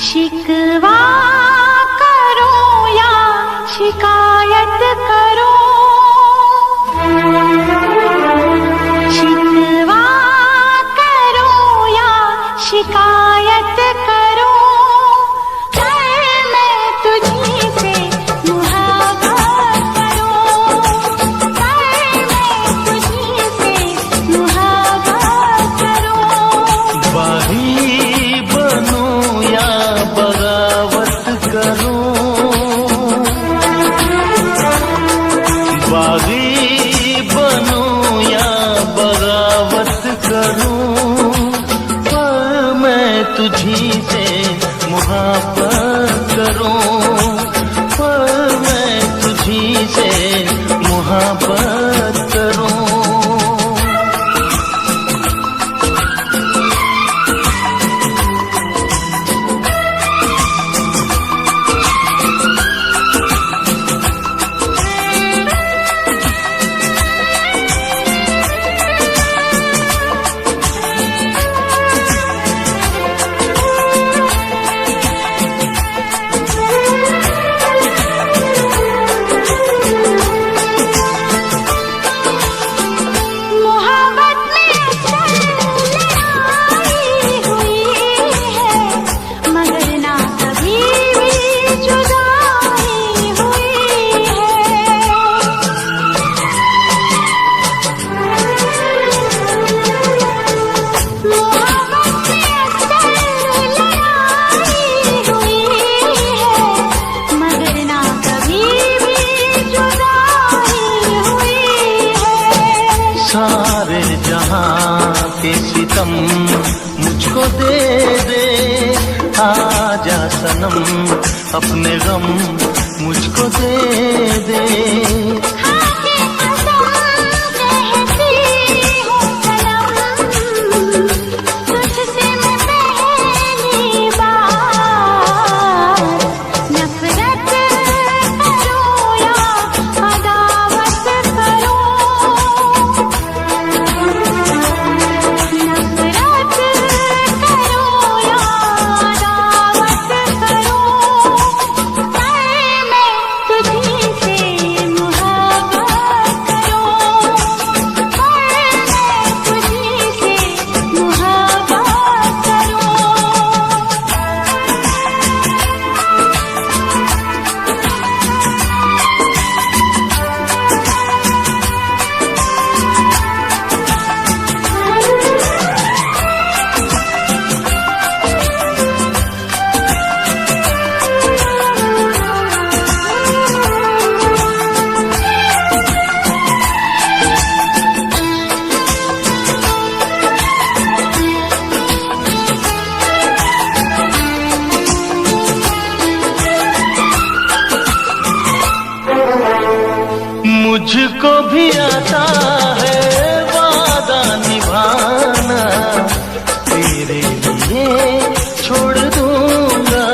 शिकवा करो या शिकायत करो, शिकवा करो या शिकायत करो, पर मैं तुझी से मुहाबत करूं, पर मैं तुझी से मुहाबत करूं। बागी बनूं या बगावत करूं, बागी बनूं या बगावत करूं, पर मैं तुझी से मुहाबत करूं, पर मैं तुझी से मुहाबत करूं। सारे जहां के सितम मुझको दे दे, आजा सनम अपने गम मुझको दे दे। मुझको भी आता है वादा निभाना, तेरे लिए छोड़ दूंगा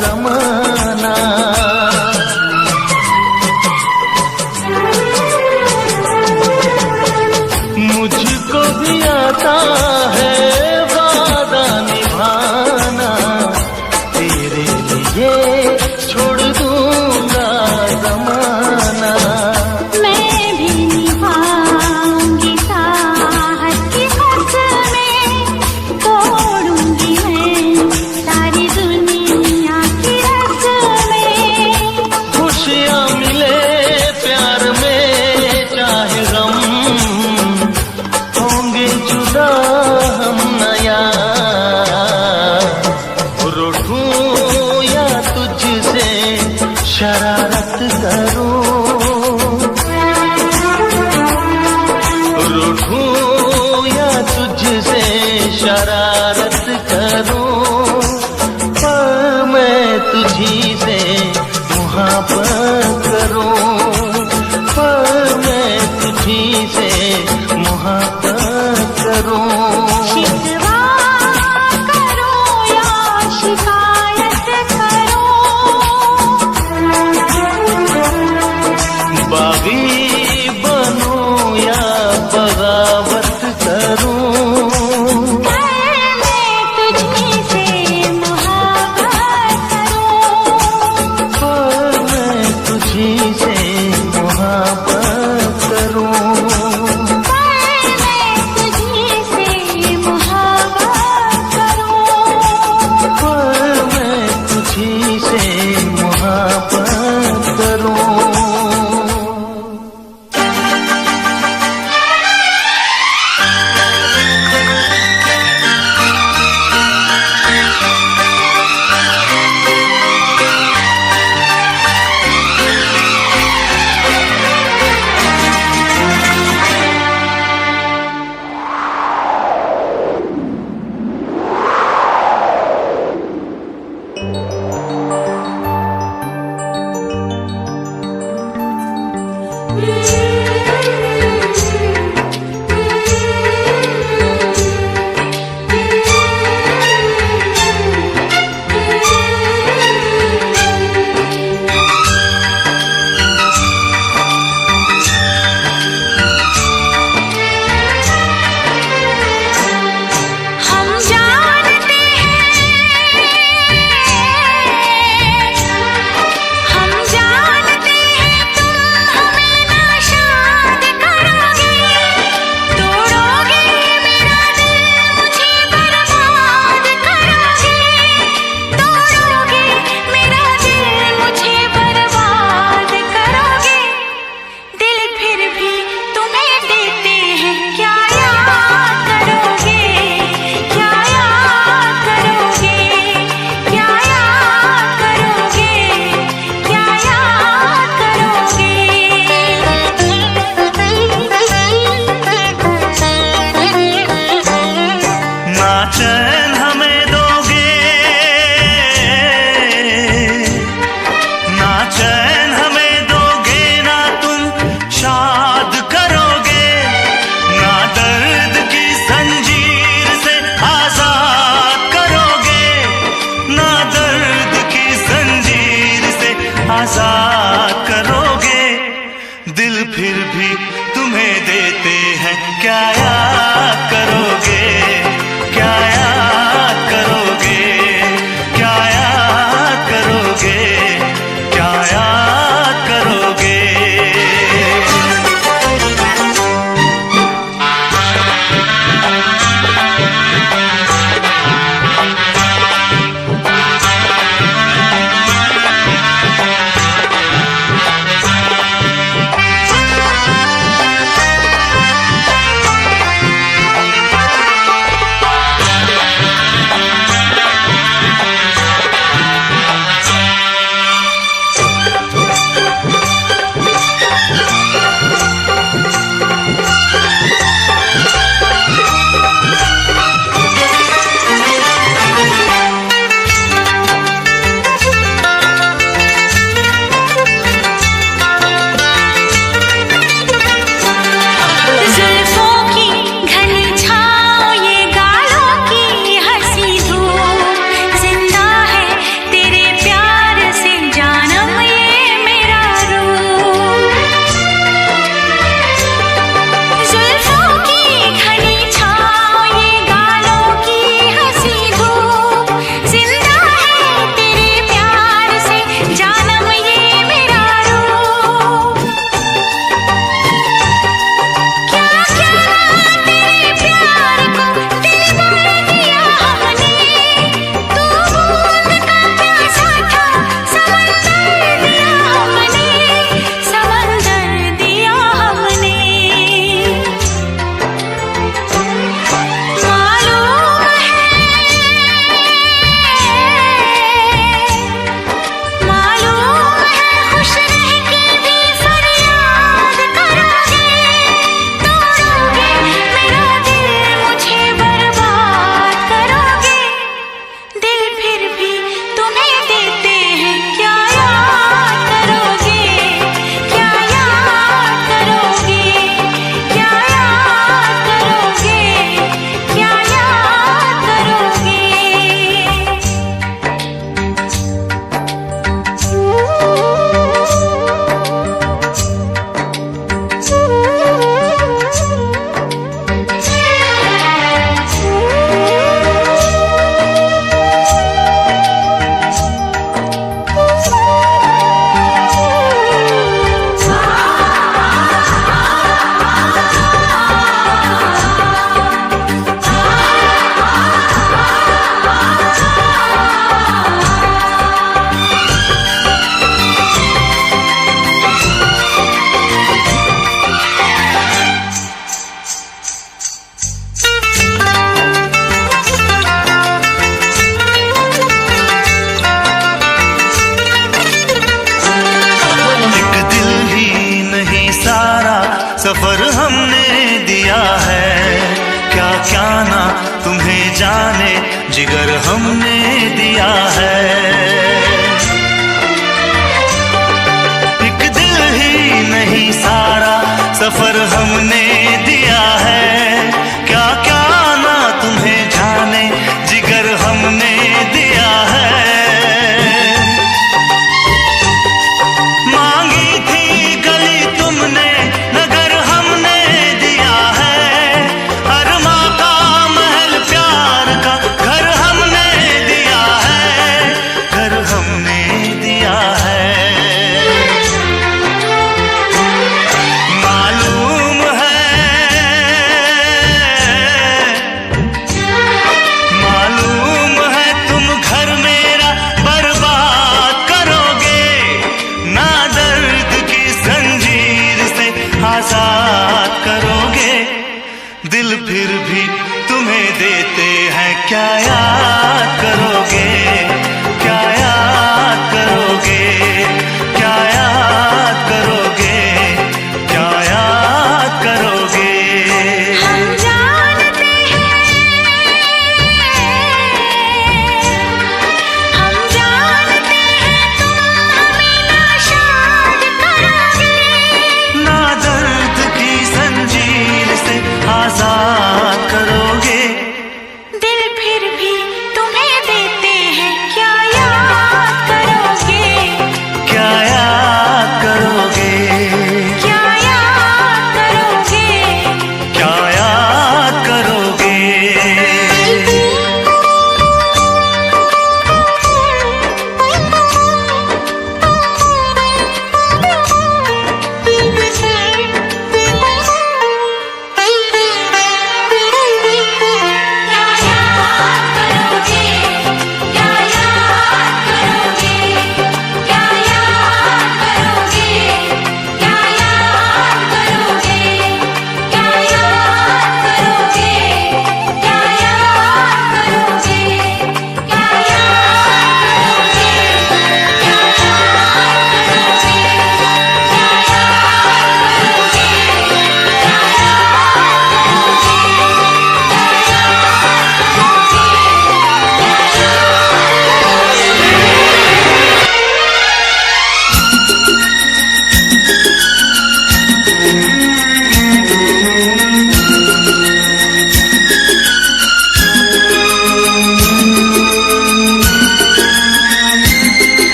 जमाना। मुझको भी आता है वादा निभाना, तेरे लिए छोड़ दूंगा जमाना। शरारत करूं, रूठूं या तुझसे शरारत करूं, पर मैं तुझी से मुहाबत करूं, पर मैं तुझी से मुहाबत करूं। शिकवा करो या शिकायत करो, बागी बनूं या बगावत करूं, पर मैं तुझी से मुहाबत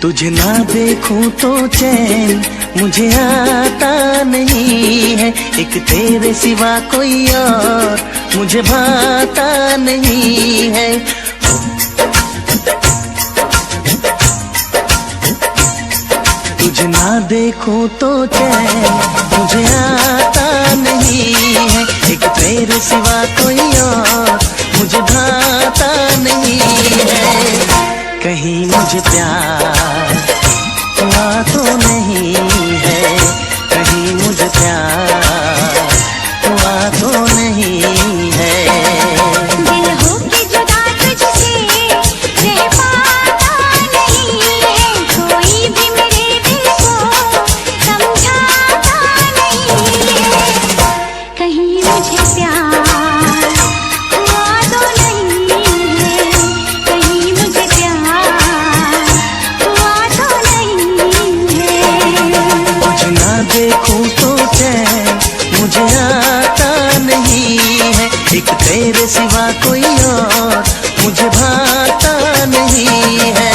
तुझे ना देखूं तो चैन मुझे आता नहीं है, एक तेरे सिवा कोई और मुझे भाता नहीं है। तुझे ना देखूं तो चैन मुझे आता नहीं है, एक तेरे सिवा कोई और मुझे भाता नहीं है। कहीं मुझे प्यार हुआ तो नहीं है, कहीं मुझे प्यार हुआ तो नहीं है। दिल हो के जुदा तुझसे रह पाता नहीं है, कोई भी मेरे दिल को समझाता नहीं है। कहीं मुझे प्यार हुआ तो नहीं है, कहीं मुझे प्यार हुआ तो नहीं है। तुझे ना देखूं तो चैन मुझे आता नहीं है, एक तेरे सिवा कोई और मुझे भाता नहीं है।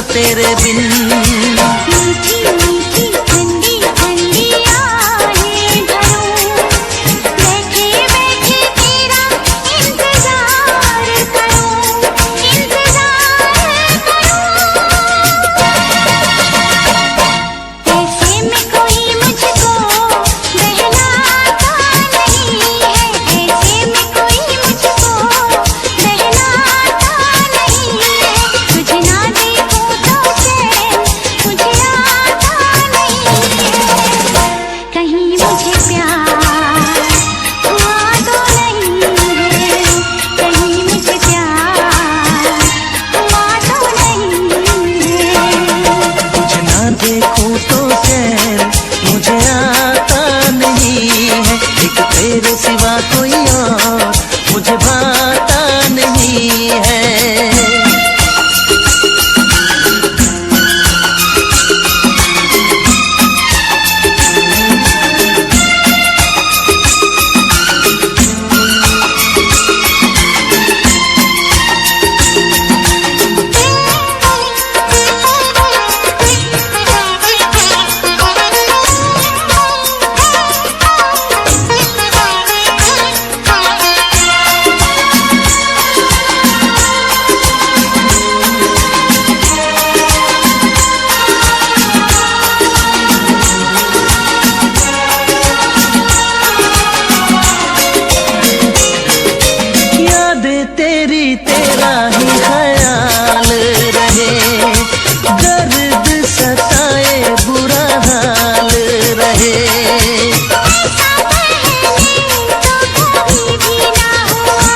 तेरे बिन मीठी मीठी ठंडी ठंडी आहें भरूं, बैठे बैठे तेरा इंतजार करूं, इंतजार करूं। ऐसे में कोई मुझको बहलाता नहीं है, ऐसे में कोई मुझको बहलाता नहीं है। तुझे ना देखूं तो चैन मुझे आता नहीं है, कहीं मुझे प्यार हुआ तो नहीं है, कहीं मुझे प्यार हुआ तो नहीं है। तुझे ना देखूं तो चैन मुझे आता नहीं है, एक तेरे सिवा कोई और मुझे भाता नहीं है। तेरी तेरा ही ख्याल रहे, दर्द सताए बुरा हाल रहे। ऐसा पहले तो कभी भी ना हुआ,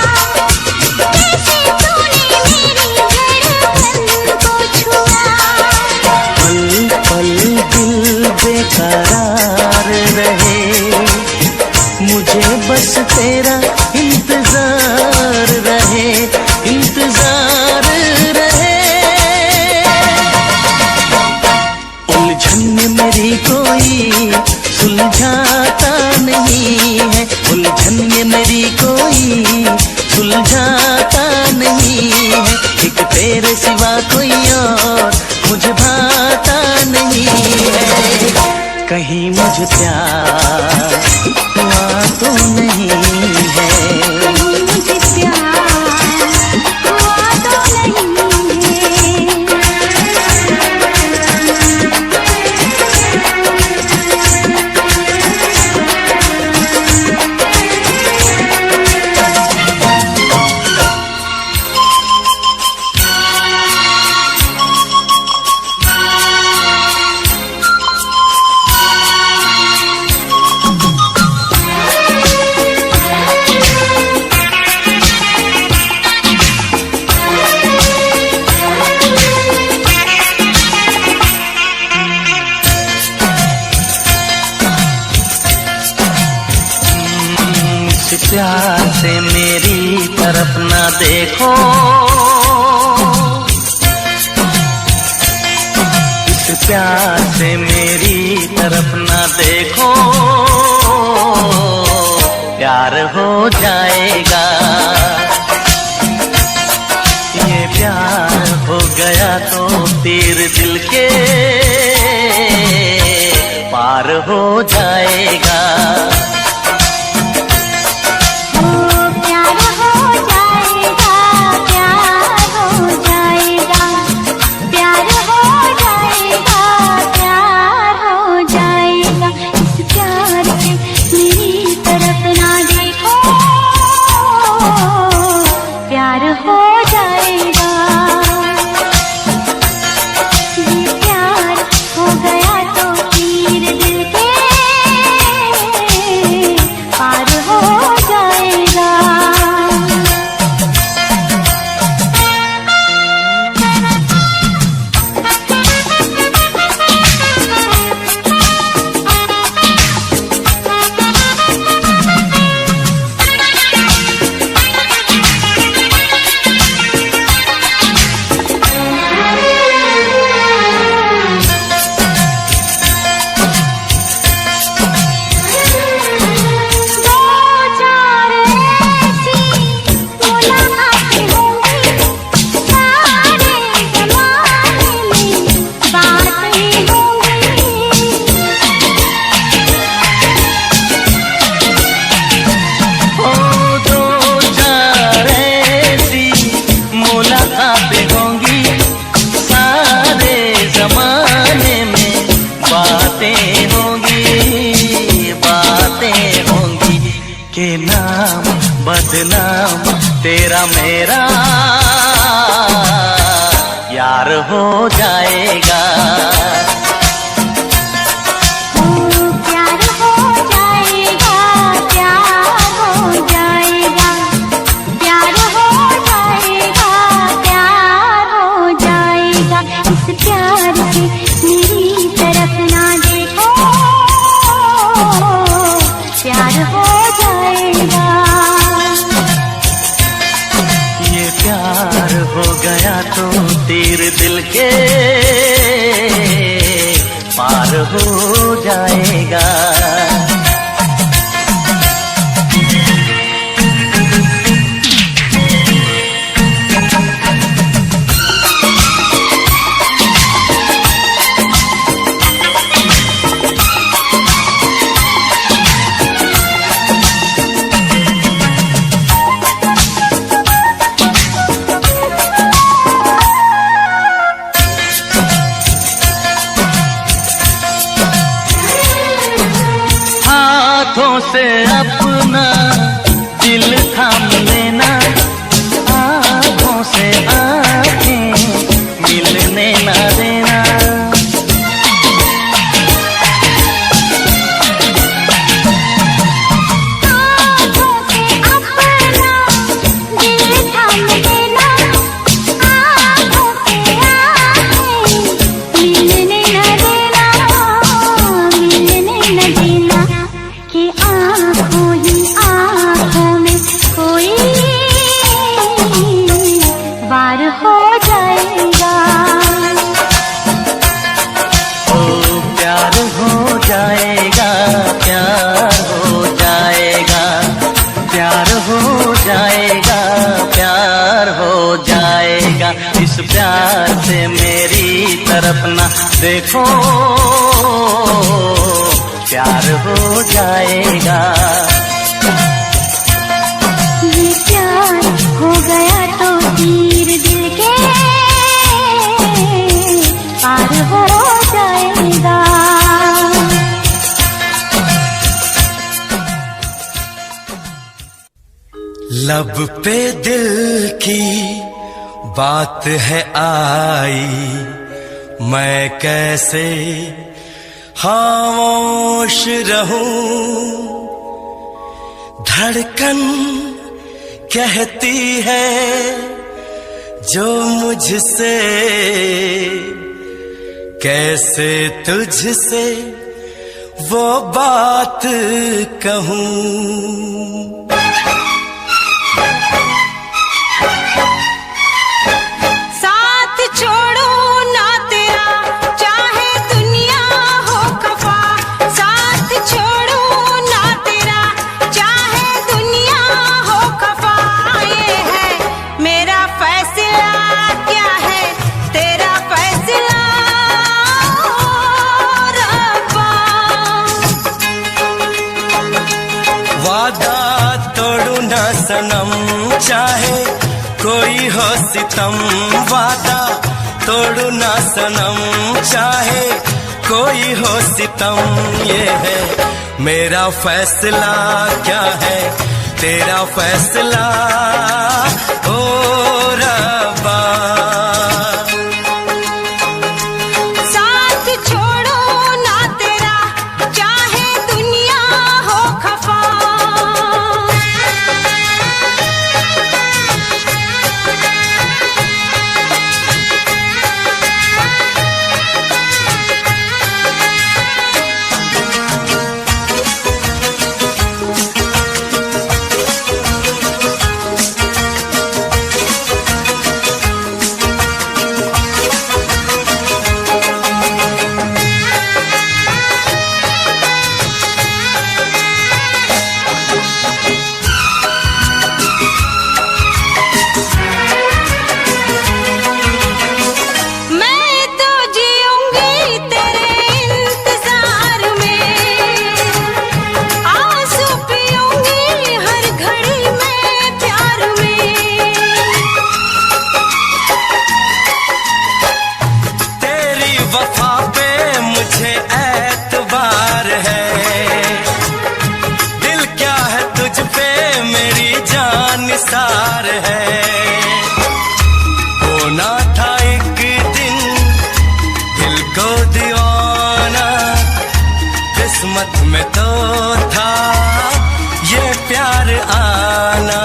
कैसे तूने मेरी धड़कन को छुआ। पल पल दिल बेकरार रहे, मुझे बस तेरा इंतजार रहे, इंतजार रहे। उलझन में मेरी कोई सुलझाता नहीं है, उलझन में मेरी कोई सुलझाता नहीं है, एक तेरे सिवा कोई और मुझे भाता नहीं है। कहीं मुझे प्यार हुआ तो नहीं है, कहीं मुझे प्यार हुआ तो नहीं है। प्यार से मेरी तरफ ना देखो, इस प्यार से मेरी तरफ ना देखो, प्यार हो जाएगा। ये प्यार हो गया तो तीर दिल के पार हो जाएगा। के नाम बदनाम तेरा मेरा यार हो जाएगा। प्यार हो गया तो तीर दिल के पार हो जाएगा। हाथों से अपना दिल थाम लेना, आँखों से आँखें मिलने ना देना। हाथों से अपना दिल थाम लेना, आँखों से आँखें मिलने ना देना, मिलने ना देना। कि आँखों ही आँखों में कोई बार हो जाएगा। ओ प्यार हो जाएगा, प्यार हो जाएगा, प्यार हो जाएगा, प्यार हो जाएगा। इस प्यार से मेरी तरफ ना देखो, प्यार हो जाएगा। ये प्यार हो गया तो तीर दिल के पार हो जाएगा। लब पे दिल की बात है आई, मैं कैसे खामोश रहूं। धड़कन कहती है जो मुझसे, कैसे तुझसे वो बात कहूं। सनम चाहे कोई हो सितम, वादा तोड़ू ना सनम चाहे कोई हो सितम। ये है मेरा फैसला, क्या है तेरा फैसला ओ रब्बा। निसार है होना था एक दिन दिल को दीवाना, किस्मत में तो था ये प्यार आना।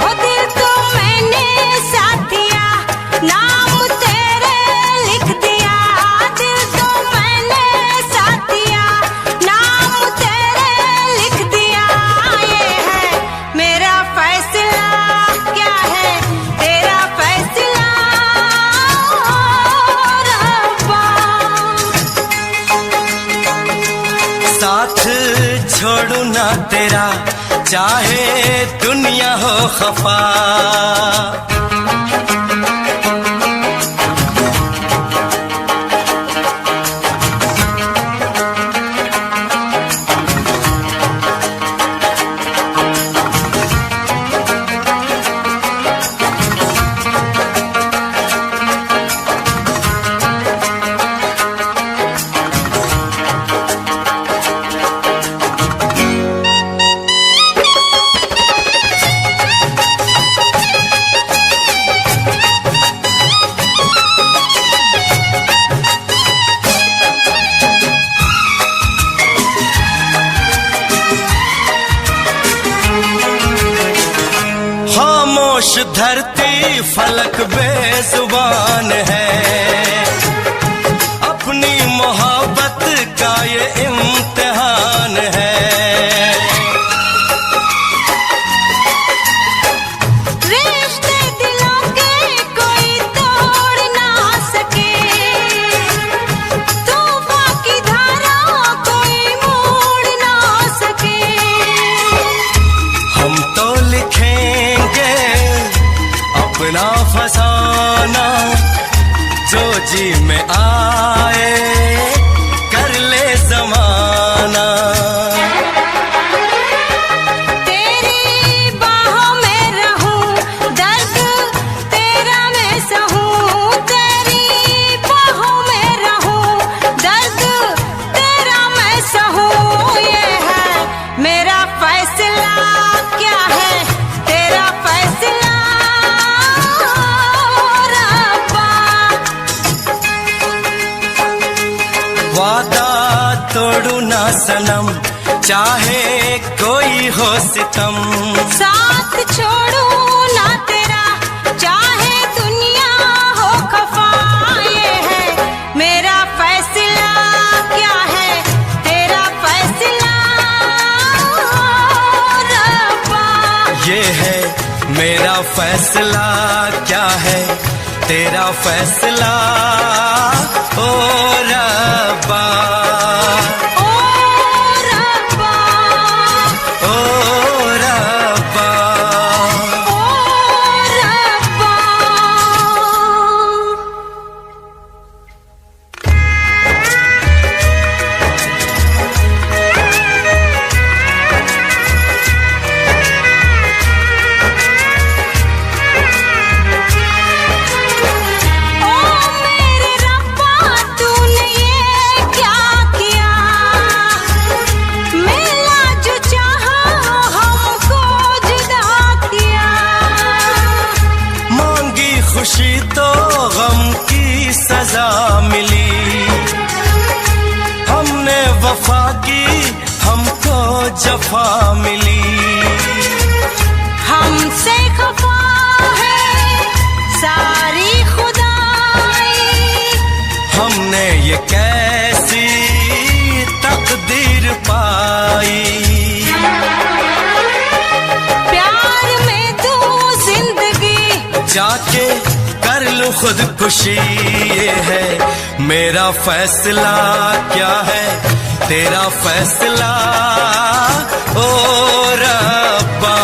ओ दिल को मैंने साथ दिया, नाम तेरे लिख दिया। दिल को मैंने साथ दिया, नाम तेरे लिख दिया। ये है मेरा फैसला, क्या है तेरा फैसला रब्बा। साथ छोड़ू ना तेरा चाहे दुनिया हो खफा। खामोश धरती फलक बेजुबान है, अपनी मोहब्बत का ये इम्तिहान है। रिश्ते दिलों के कोई तोड़ ना सके, तूफान की धारा कोई मोड़ ना सके। हम तो लिखेंगे अपना फसाना, जो जी में आए कर ले जमाना। तेरी बाहों में रहूं, दर्द तेरा मैं सहूं। तेरी बाहों में रहूं, दर्द तेरा मैं सहूं। ये है मेरा फैसला, क्या है तेरा फैसला रब्बा। वादा तोड़ू ना सनम चाहे कोई हो सितम। साथ छोड़ू ना तेरा चाहे दुनिया हो खफा। ये है मेरा फैसला, क्या है तेरा फैसला फैसला क्या है तेरा फैसला ओ रब्बा, ओ रब्बा, ओ रब्बा। ओ रब्बा। खुशी तो गम की सजा मिली, हमने वफा की हमको जफा मिली। हमसे खफा है सारी खुदाई, हमने ये कैसी तकदीर पाई। प्यार में तू जिंदगी जाके कर लूं खुदकुशी, ये है मेरा फैसला क्या है तेरा फैसला ओ रब्बा।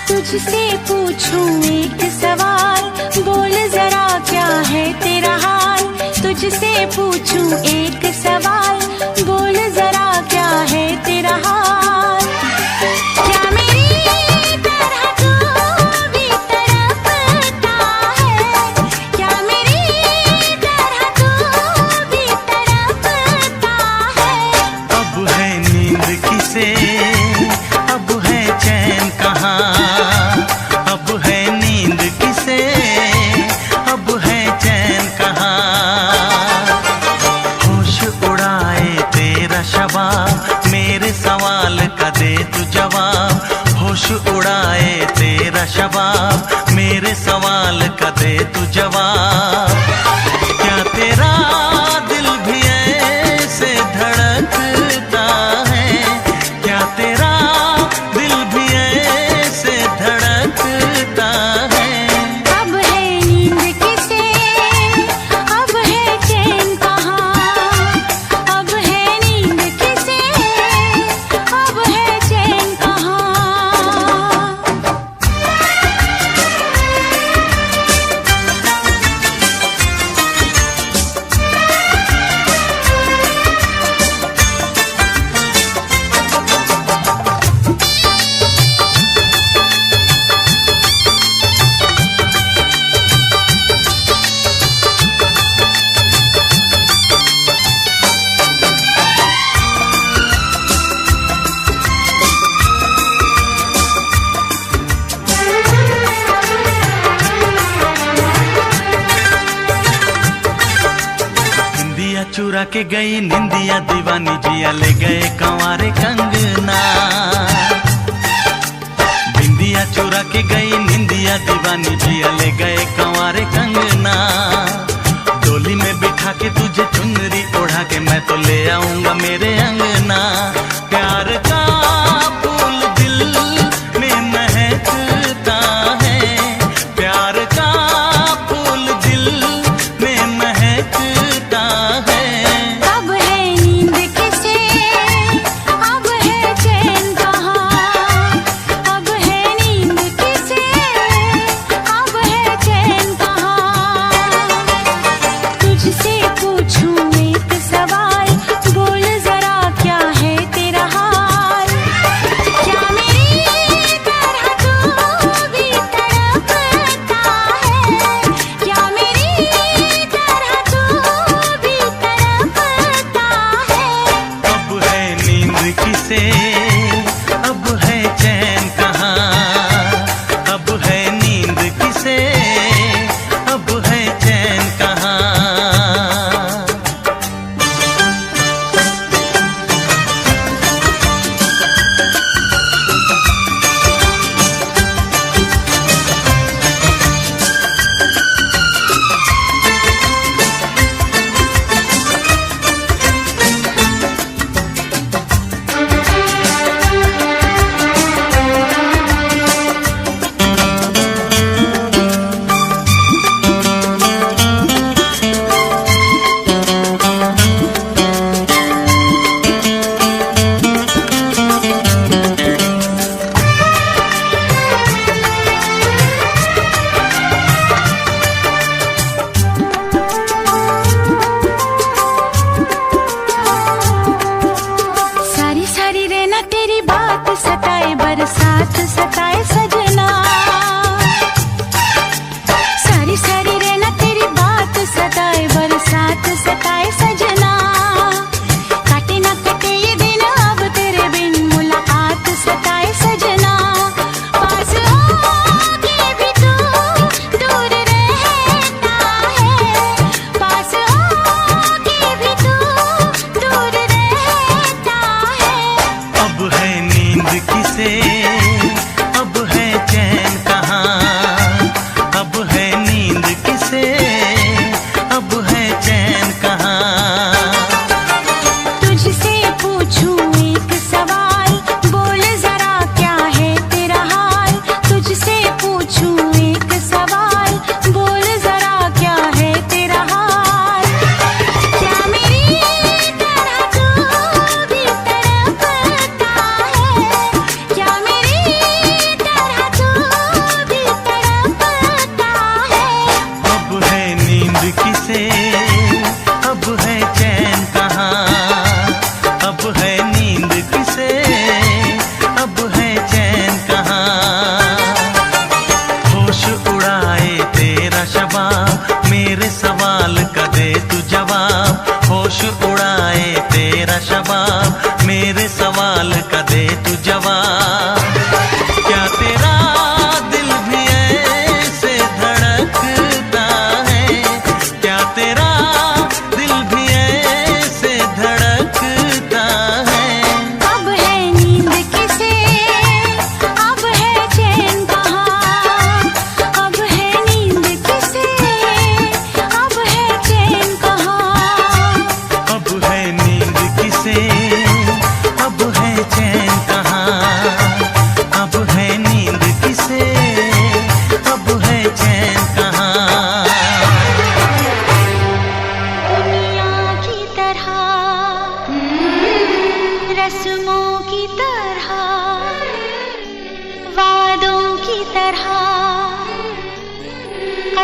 तुझसे पूछूं एक सवाल, बोल जरा क्या है तेरा हाल। तुझसे पूछूं एक सवाल, बोल जरा क्या है तेरा हाल। क्या मेरी तरह तू भी तड़पता है, क्या मेरी तरह तू भी तड़पता है। अब है नींद किसे, अब है चैन कहाँ, अब है नींद किसे, अब है चैन कहाँ। होश उड़ाए तेरा शबाब, मेरे सवाल का दे तू जवाब। होश उड़ाए तेरा शबाब, मेरे सवाल का दे तू जवाब। क्या तेरा दिल भी ऐसे धड़कता है, क्या तेरा दिल भी ऐसे धड़कता है। अब है नींद किसे, अब है चैन कहाँ। अब है नींद किसे, अब है चैन कहाँ। निंदिया चुरा के गई निंदिया दीवानी, जिया ले गए कंवारे कंगना। बिंदिया चुरा के गई निंदिया दीवानी, जिया ले गए कंवारे कंगना। डोली में बिठा के तुझे चुनरी ओढ़ा के मैं तो ले आऊंगा मेरे अंगना। प्यार का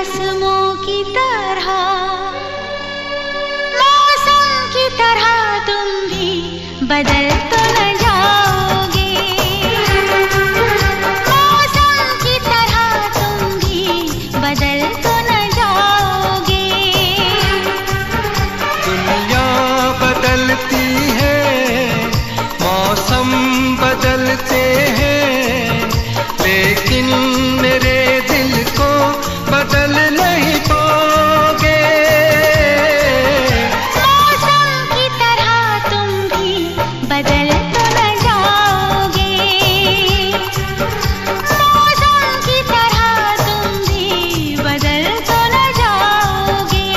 रस्मों की तरह, मौसम की तरह तुम भी बदल तो न जाओगे। मौसम की तरह तुम भी बदल तो न जाओगे। दुनिया बदलती है, मौसम बदलते हैं, लेकिन मेरे दिल को बदल नहीं पाओगे। मौसम की तरह तुम भी बदल तो न जाओगे। मौसम की तरह तुम भी बदल तो न जाओगे।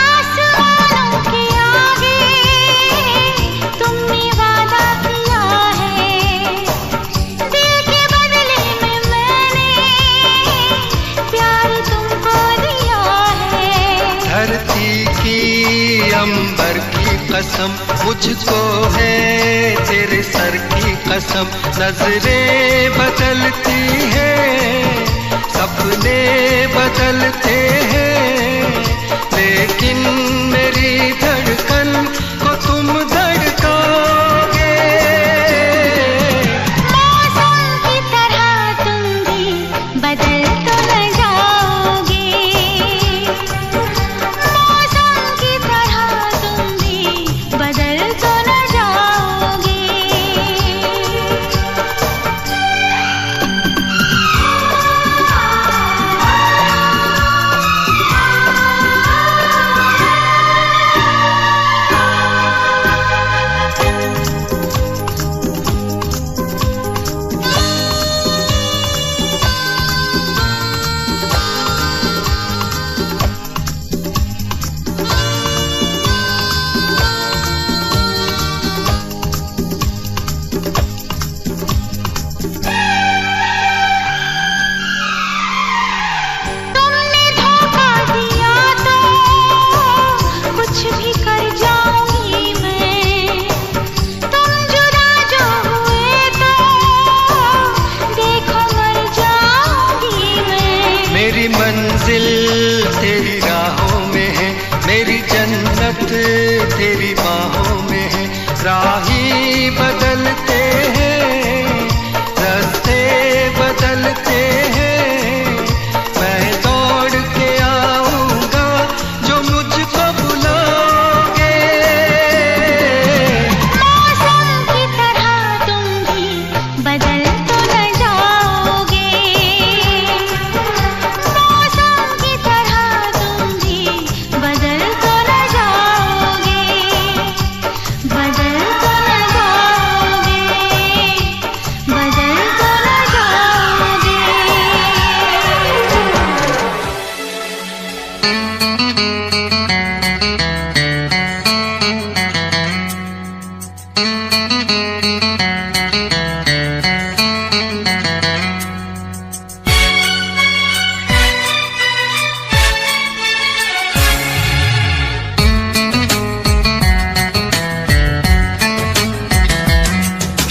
आसमानों के आगे तुमने वादा किया है, दिल के बदले में मैंने प्यार तुमको दिया है। धरती की अंबर की कसम मुझको है, तेरे सर की कसम। नजरें बदलती हैं, सपने बदलते हैं, लेकिन मेरी धड़कन को तुम धड़काओगे। मौसम की तरह तुम भी बदल तो न जाओगे। मौसम की तरह तुम भी बदल तो न जाओगे। तुमने धोखा दिया तो कुछ भी कर जाऊंगी मैं। तुम जुदा जो हुए तो देखो मर जाऊंगी मैं। मेरी मंजिल तेरी राहों में है, मेरी जन्नत तेरी बाहों में है। राही बदलते हैं, रास्ते बदलते हैं, मैं दौड़ के आऊंगा जो मुझको बुलाओगे। मौसम की तरह तुम भी बदल तो न जाओगे। मौसम की तरह तुम भी बदल तो न जाओगे। बदल तो न जाओगे। बदल तो न जाओगे।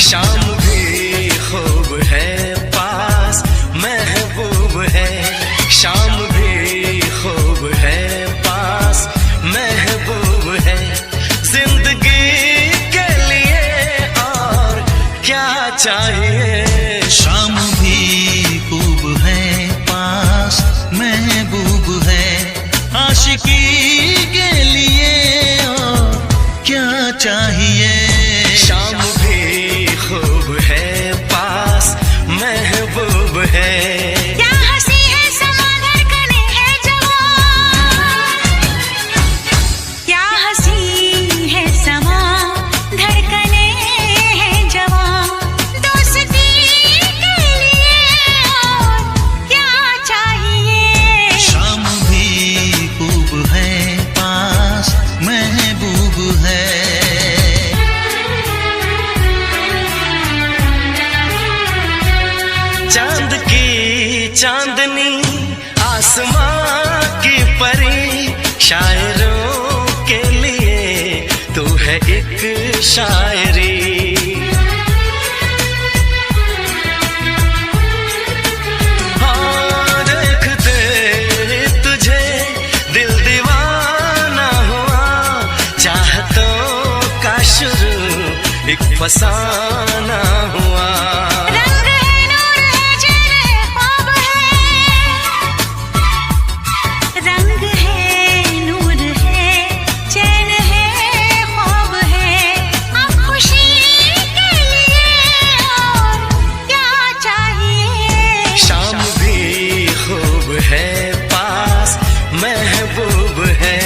शाम भी खूब है पास, महबूब है। शाम भी खूब है पास, महबूब है। जिंदगी के लिए और क्या चाहिए। शाम भी खूब है पास, महबूब है। आशिकी के लिए और क्या चाहिए। शाम भी खूब है पास, महबूब है। क्या हंसी है समा धड़कने है जवां। क्या हंसी है समा धड़कने है जवां। दोस्ती के लिए और क्या चाहिए। शाम भी खूब है पास, महबूब है। चांद की चांदनी, आसमां की परी, शायरों के लिए तू है एक फसाना हुआ। रंग है, नूर है, चैन है, ख्वाब है। रंग है, नूर है, चैन है, ख्वाब है। अब खुशी के लिए और क्या चाहिए। शाम भी खूब है, पास महबूब है।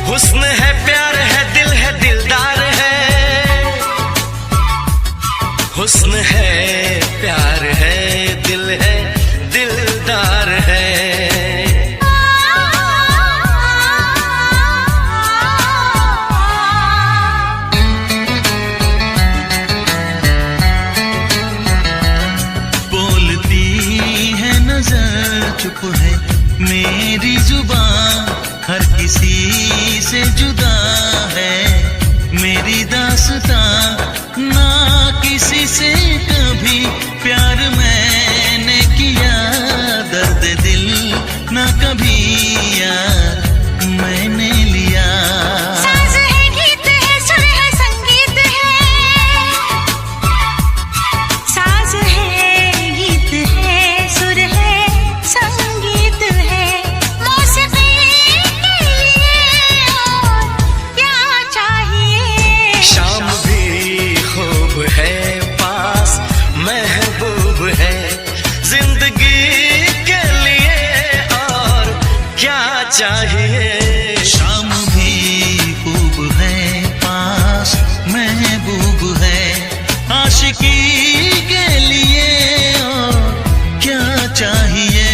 हुस्न है, प्यार है, दिल है, दिलदार है। हुस्न है, प्यार है, दिल है, दिलदार है। बोलती है नजर, चुप है मेरी जुबान, हर किसी से जुदा है मेरी दास्तां। ना किसी से कभी प्यार मैंने किया, दर्द दिल ना कभी यार मैंने लिया। साज है, गीत है, सुर है, संगीत है। साज है, गीत है, सुर है, संगीत है। मौसीकी के लिए और क्या चाहिए। शाम भी खूब है, पास महबूब है। जिंदगी के लिए और क्या चाहिए। शाम भी खूब है, पास महबूब है। आशिकी के लिए और क्या चाहिए।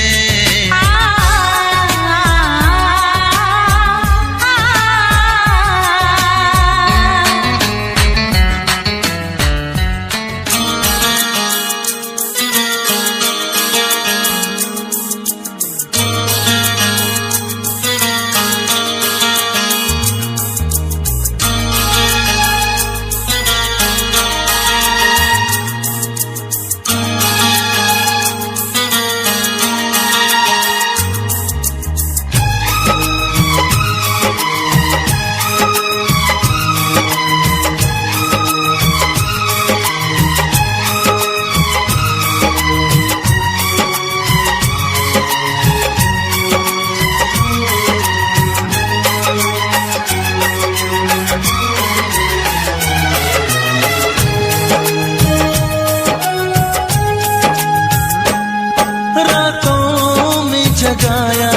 रातों में जगाया,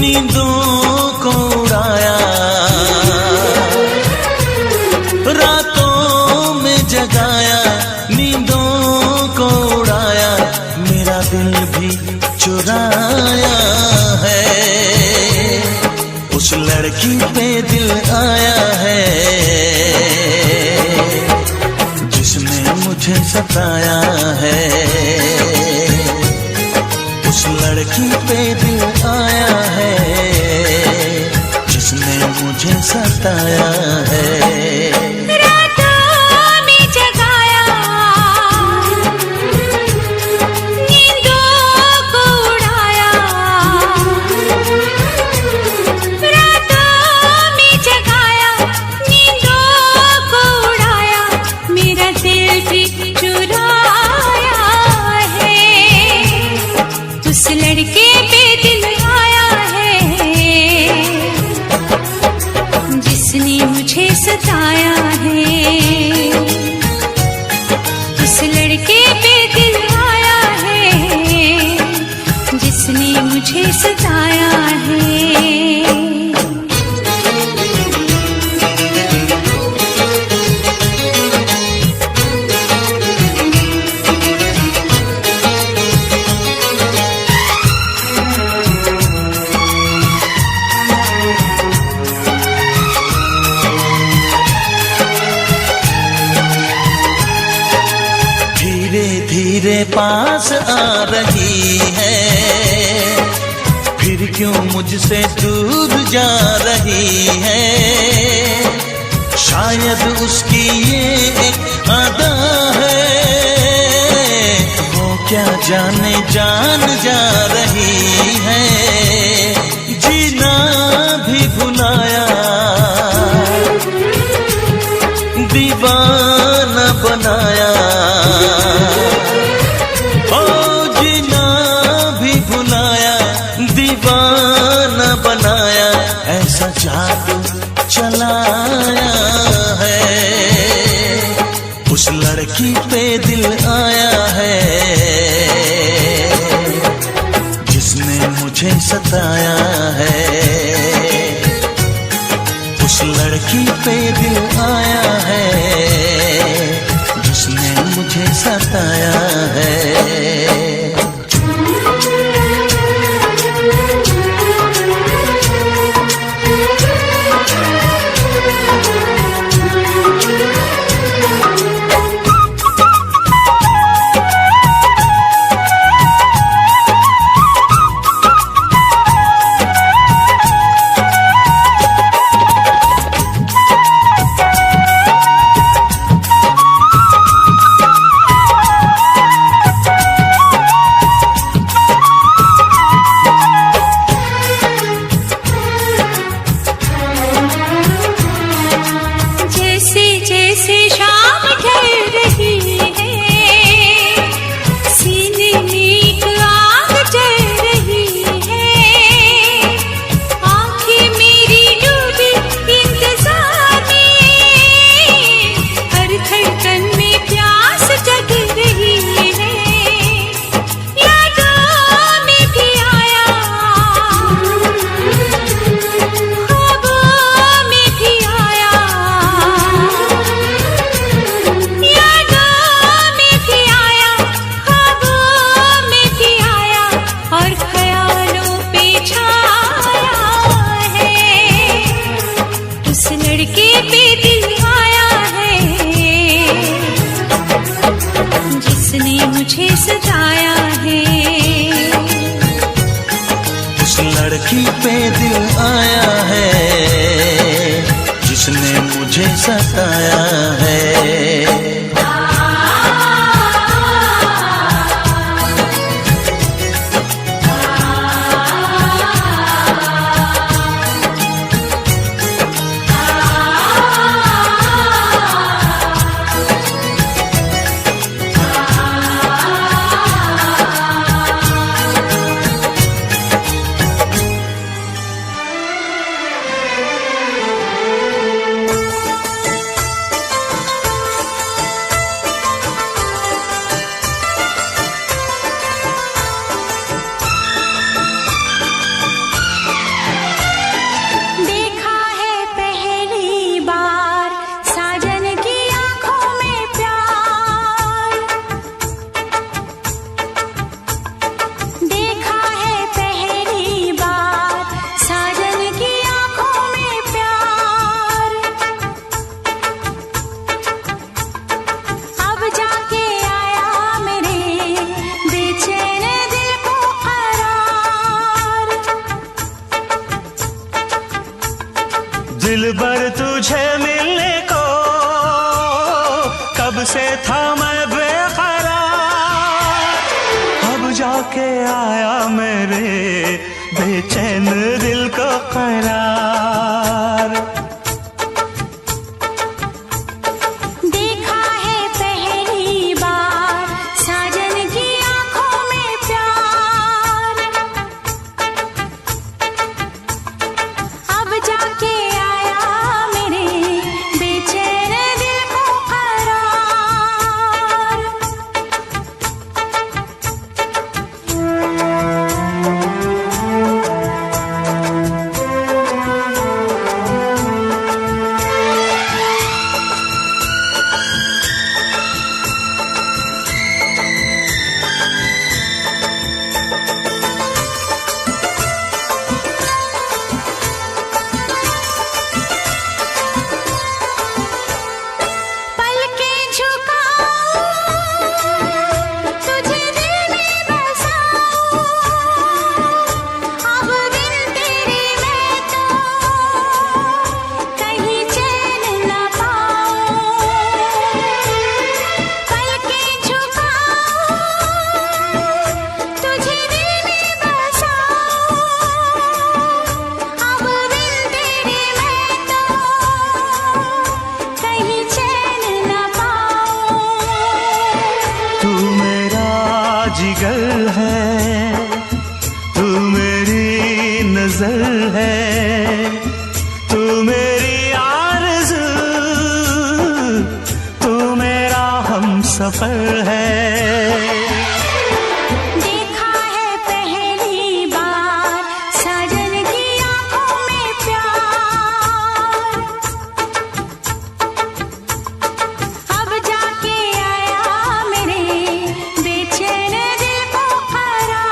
नींदों को उड़ाया। रातों में जगाया, नींदों को उड़ाया। मेरा दिल भी चुराया है, उस लड़की पे दिल आया है जिसने मुझे सताया है। उस लड़की पे दिल आया है जिसने मुझे सताया है। रातों में जगाया, नींदों को उड़ाया। रातों में जगाया, नींदों को उड़ाया। मेरा दिल भी चुराया है, उस लड़के पे दिल आया है जिसने मुझे सताया है। उस लड़के पे दिल आया है जिसने मुझे सताया है। मेरे पास आ रही है, फिर क्यों मुझसे दूर जा रही है। शायद उसकी ये एक अदा है, वो क्या जाने जान जा रही है। जीना भी भुलाया, दीवाना बनाया, ओ जीना भी भुलाया, दीवाना बनाया, ऐसा जादू चलाया है। उस लड़की पे दिल आया है, जिसने मुझे सताया है। उस लड़की पे दिल आया है, जिसने मुझे सताया है। लड़की पे दिल आया है, जिसने मुझे सताया है। दिलबर तुझे मिलने को कब से था मैं बेकरार, अब जाके आया मेरे बेचैन दिल को करार। देखा है पहली बार साजन की आंखों में प्यार, अब जाके आया मेरे बेचैन सफर है। देखा है पहली बार साजन की आंखों में प्यार, अब जाके आया मेरे बेचैन दिल को करार।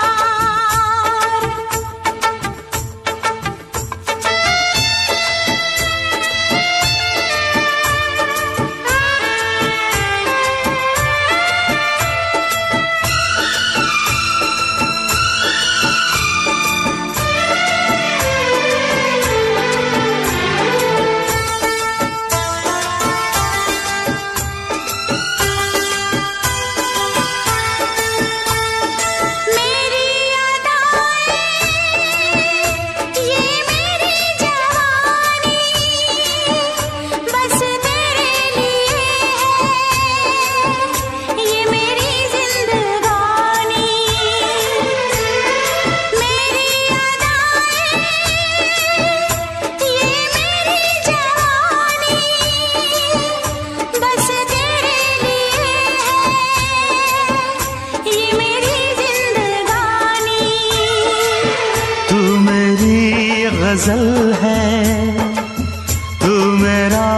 मेरी अदाएं, ये मेरी जवानी, बस तेरे लिए है ये मेरी जिंदगानी। मेरी अदाएं, ये मेरी जवानी, बस तेरे लिए है ये मेरी जिंदगानी। तू मेरी गजल है, तू मेरा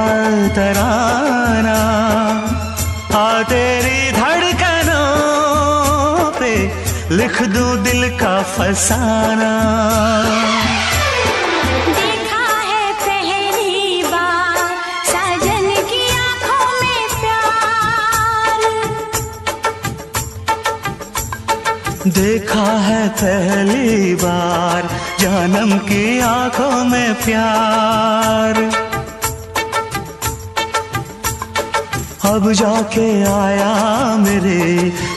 तराना, आ तेरी धड़कनों पे लिख दूं दिल का फसाना। देखा है पहली बार साजन की आंखों में प्यार, देखा है पहली बार जानम की आंखों में प्यार, अब जाके आया मेरे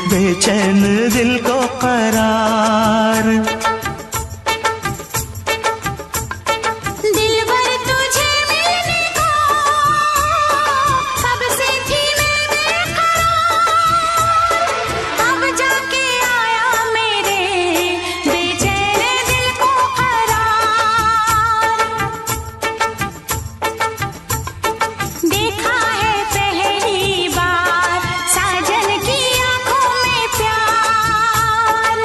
बेचैन दिल को करार। दिलबर तुझे मिलने को कब से थी मैं बेकरार, अब जाके आया मेरे बेचैन दिल को करार। देखा है पहली बार साजन की आंखों में प्यार।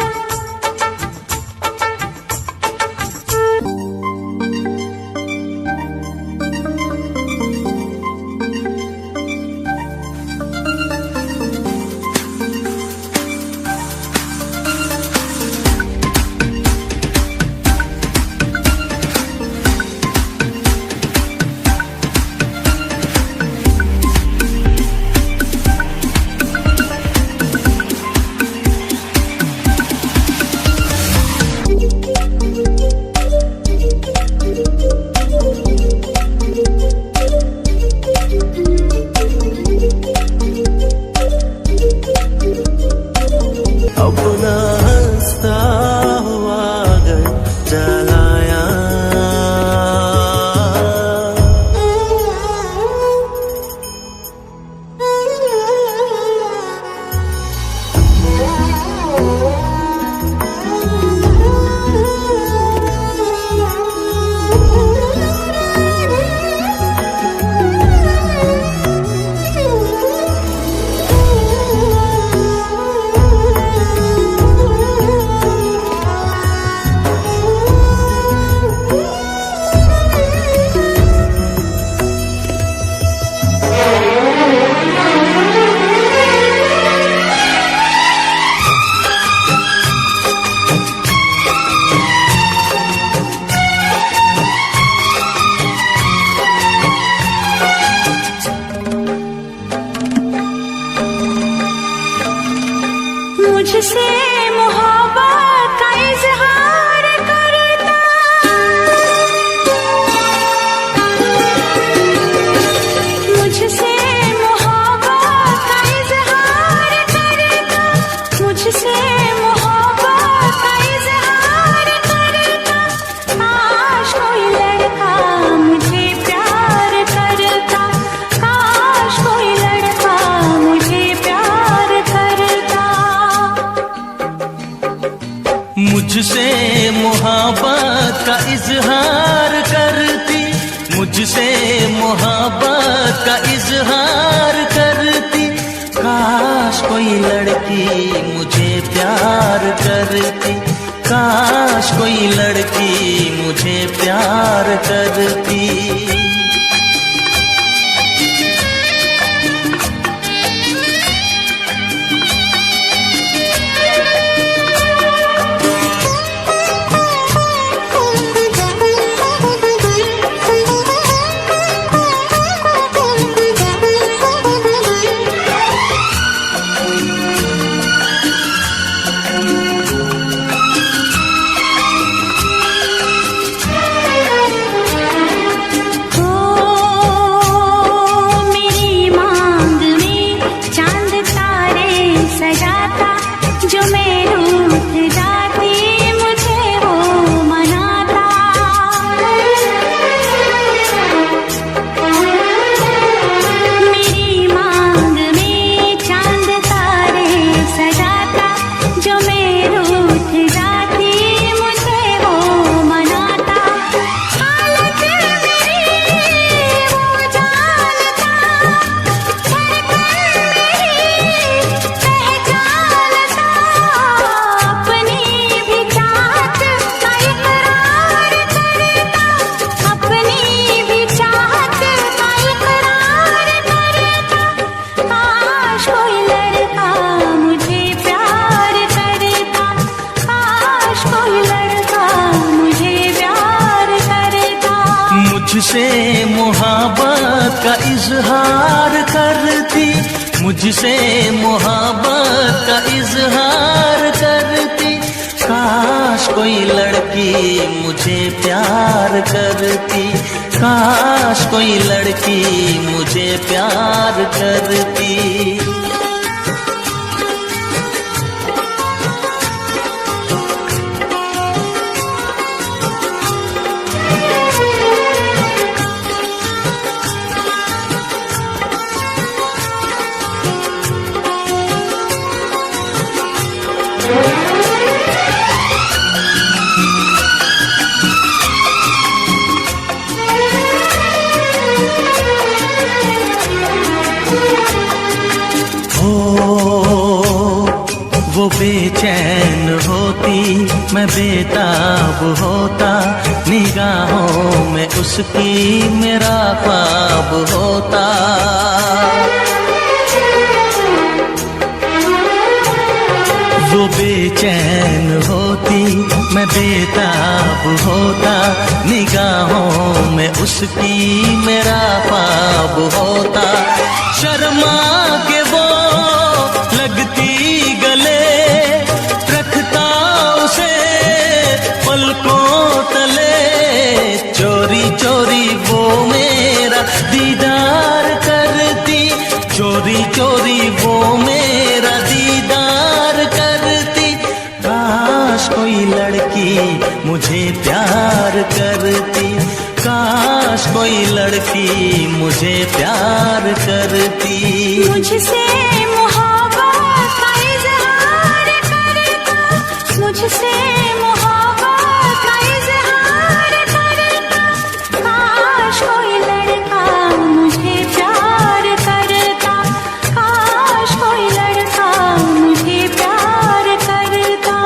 अपना हंसता हुआ घर जलाया, मुझसे मोहब्बत का इजहार करता, मुझसे मोहब्बत का इजहार करता, मुझसे मोहब्बत का इजहार करता। काश कोई लड़का मुझे प्यार करता, काश कोई लड़का मुझे प्यार करता। मुझसे मोहब्बत का इजहार करती, मुझसे मोहब्बत का इजहार करती, काश कोई लड़की मुझे प्यार करती, काश कोई लड़की मुझे प्यार करती। मुझसे मोहब्बत का इजहार करती, मुझसे मोहब्बत का इजहार करती। काश कोई लड़की मुझे प्यार करती, काश कोई लड़की मुझे प्यार करती। वो बेचैन होती, मैं बेताब होता, निगाहों में उसकी मेरा ख्वाब होता। वो बेचैन होती, मैं बेताब होता, निगाहों में उसकी मेरा ख्वाब होता। शर्मा के वो लगती गले, रखता उसे पलकों तले, चोरी चोरी वो मेरा दीदार करती, चोरी चोरी वो मेरा दीदार करती। काश कोई लड़की मुझे प्यार करती, काश कोई लड़की मुझे प्यार करती। मुझसे मोहब्बत का इजहार करता, मुझसे मोहब्बत का इजहार करता। काश कोई लड़का मुझे प्यार करता, काश कोई लड़का मुझे प्यार करता।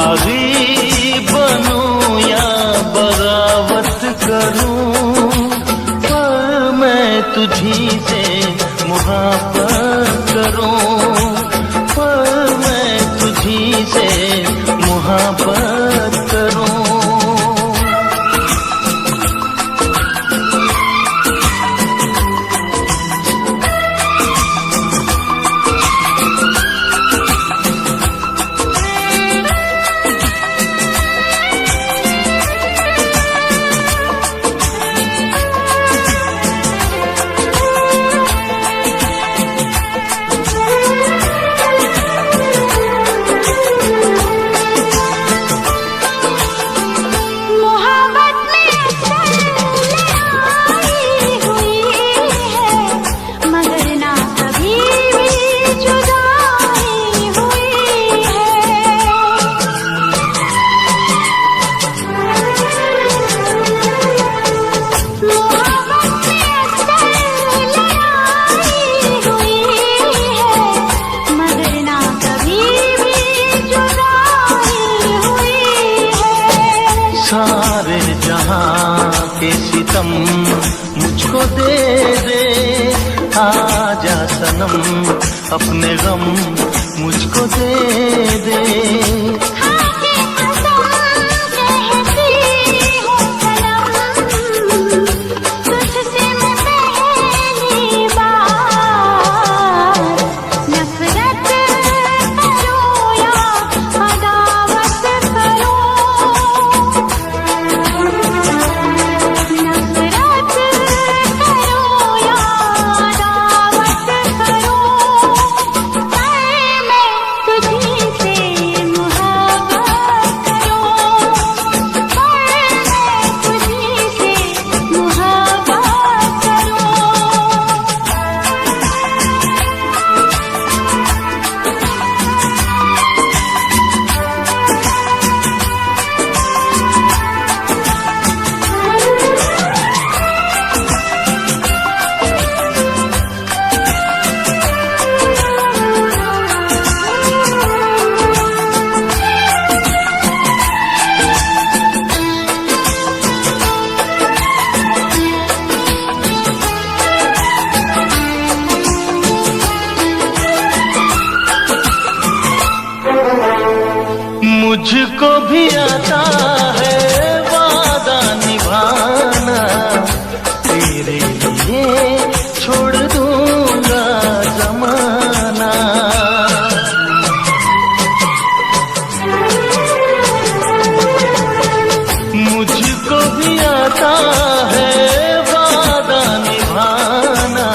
बागी बनूं या बगावत करूं, पर मैं तुझी से मुहाब्बत करूं, पर मैं तुझी से मुहाब्बत करूं। सारे जहां के सितम मुझको दे दे, आजा सनम अपने गम मुझको दे दे। मुझको भी आता है वादा निभाना, तेरे लिए छोड़ दूंगा जमाना। मुझको भी आता है वादा निभाना,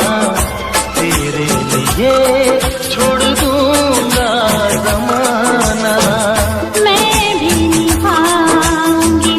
तेरे लिए छोड़ दूंगा जमाना। मैं भी निभाऊंगी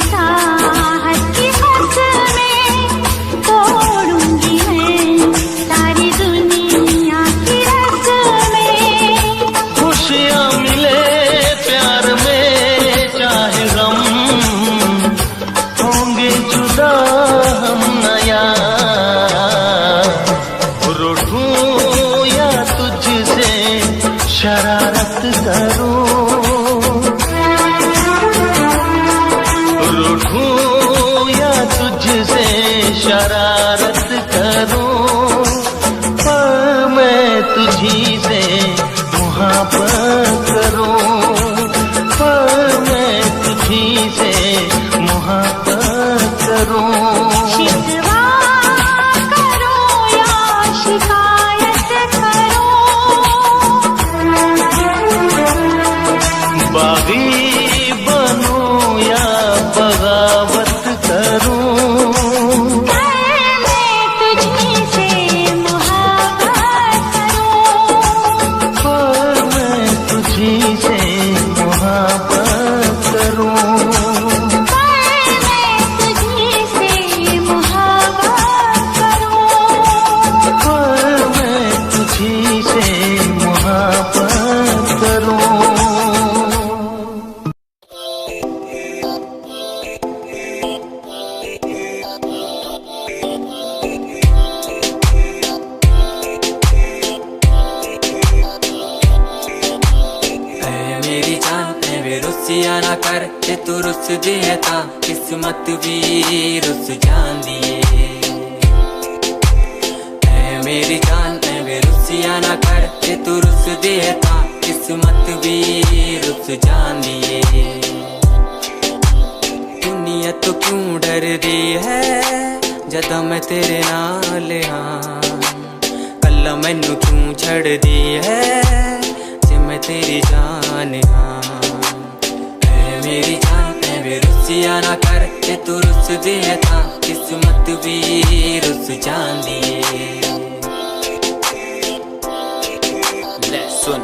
ਐਵੇਂ ਰੁੱਸਿਆ ਨਾ ਕਰ ਤੇ ਤੂੰ ਰੁੱਸਦੀ ਹੈ ਤਾਂ ਕਿਸਮਤ ਵੀ ਰੁੱਸ ਜਾਂਦੀ ਏ ਐ ਮੇਰੀ ਜਾਨ ਐਵੇਂ ਰੁੱਸਿਆ ਨਾ ਕਰ ਤੇ ਤੂੰ ਰੁੱਸਦੀ ਹੈ ਤਾਂ ਕਿਸਮਤ ਵੀ ਰੁੱਸ ਜਾਂਦੀ ਏ ਦੁਨੀਆ ਤੋਂ ਕਿਉਂ ਡਰਦੀ ਹੈ ਜਦੋਂ ਮੈਂ ਤੇਰੇ ਨਾਲ ਹਾਂ ਕੱਲਾ ਮੈਨੂੰ ਕਿਉਂ ਛੱਡਦੀ ਹੈ ਜੇ ਮੈਂ ਤੇਰੀ ਜਾਨ ਹਾਂ ਐ ਮੇਰੀ ਜਾਨ ਐਵੇਂ ਰੁੱਸਿਆ ਨਾ ਕਰ ਤੇ ਤੂੰ ਰੁੱਸਦੀ ਹੈ ਤਾਂ ਕਿਸਮਤ ਵੀ ਰੁੱਸ ਜਾਂਦੀ ਏ ਲੈ ਸੁਣ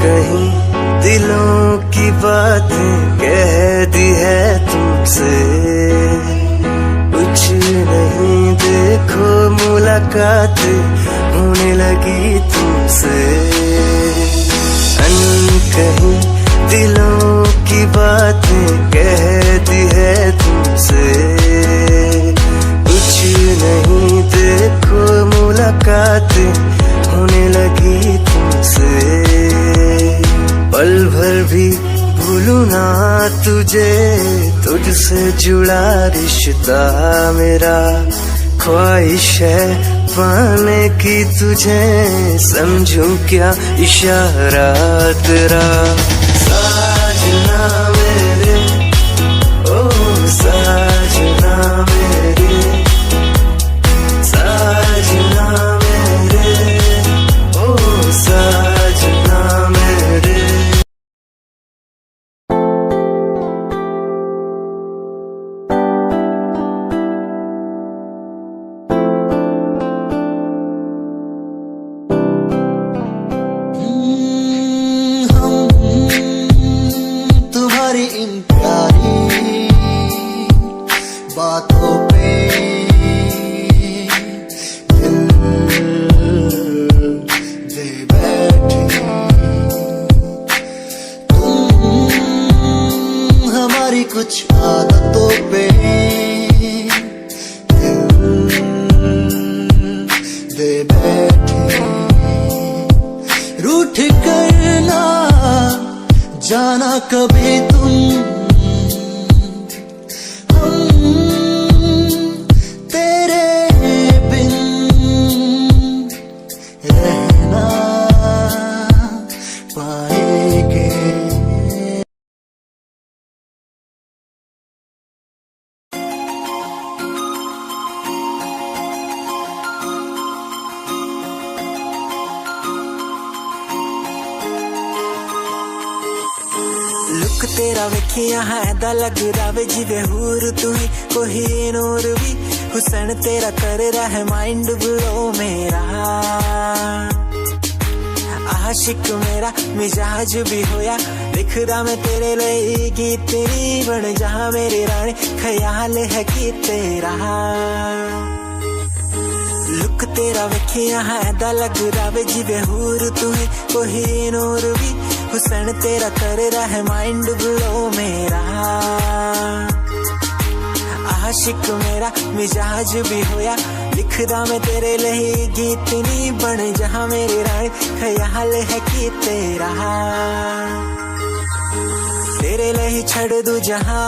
कहीं दिलों की बातें कह दी है तुमसे कुछ नहीं देखो मुलाकात होने लगी तुमसे कहीं दिलों की बातें कह दी है तुमसे कुछ नहीं देखो मुलाकात होने लगी तुमसे पल भर भी भूलूं ना तुझे तुझसे जुड़ा रिश्ता मेरा ख्वाहिश है पाने की तुझे समझूं क्या इशारा तेरा साजना मेरे ओ साजना मेरे साजना मेरे ओ साजना मेरे तुम्हारी इन प्यारी बातों पे दिल दे बैठे तुम हमारी कुछ आदतों पे दिल दे बैठे रूठ करना जाना कभी तुम हम तेरे बिन रहना पाएंगे लुक तेरा वेखिया है दा लगदा वे जिवे हूर तू ही कोई नूर भी हुसन तेरा कर रहा है माइंड ब्लो मेरा आशिक मेरा मिजाज भी होया लिखदा मैं तेरे लिए गीत तेरी बन जा मेरी रानी ख्याल है कि तेरा लुक तेरा वेखिया है दा लगदा वे जिवे हूर तू ही कोई नूर भी हुसन तेरा कर रहा है माइंड ब्लो मेरा आशिक मेरा मिजाज भी होया लिखदा मैं तेरे लिए गीत नी बन जहां मेरी रानी ख्याल है कि तेरा तेरे लिए छड़ दूं जहां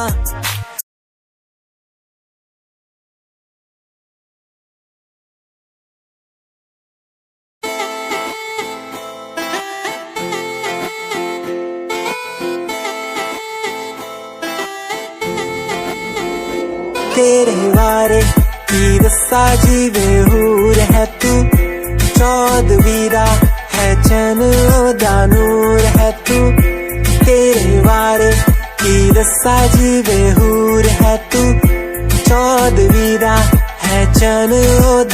तेरे बारे की दस्सा जीवे हूर है तू चौदवीरा है चन दा नूर है तू तेरे बारे की दस्सा जीवे हूर है तू चौदवीरा है चन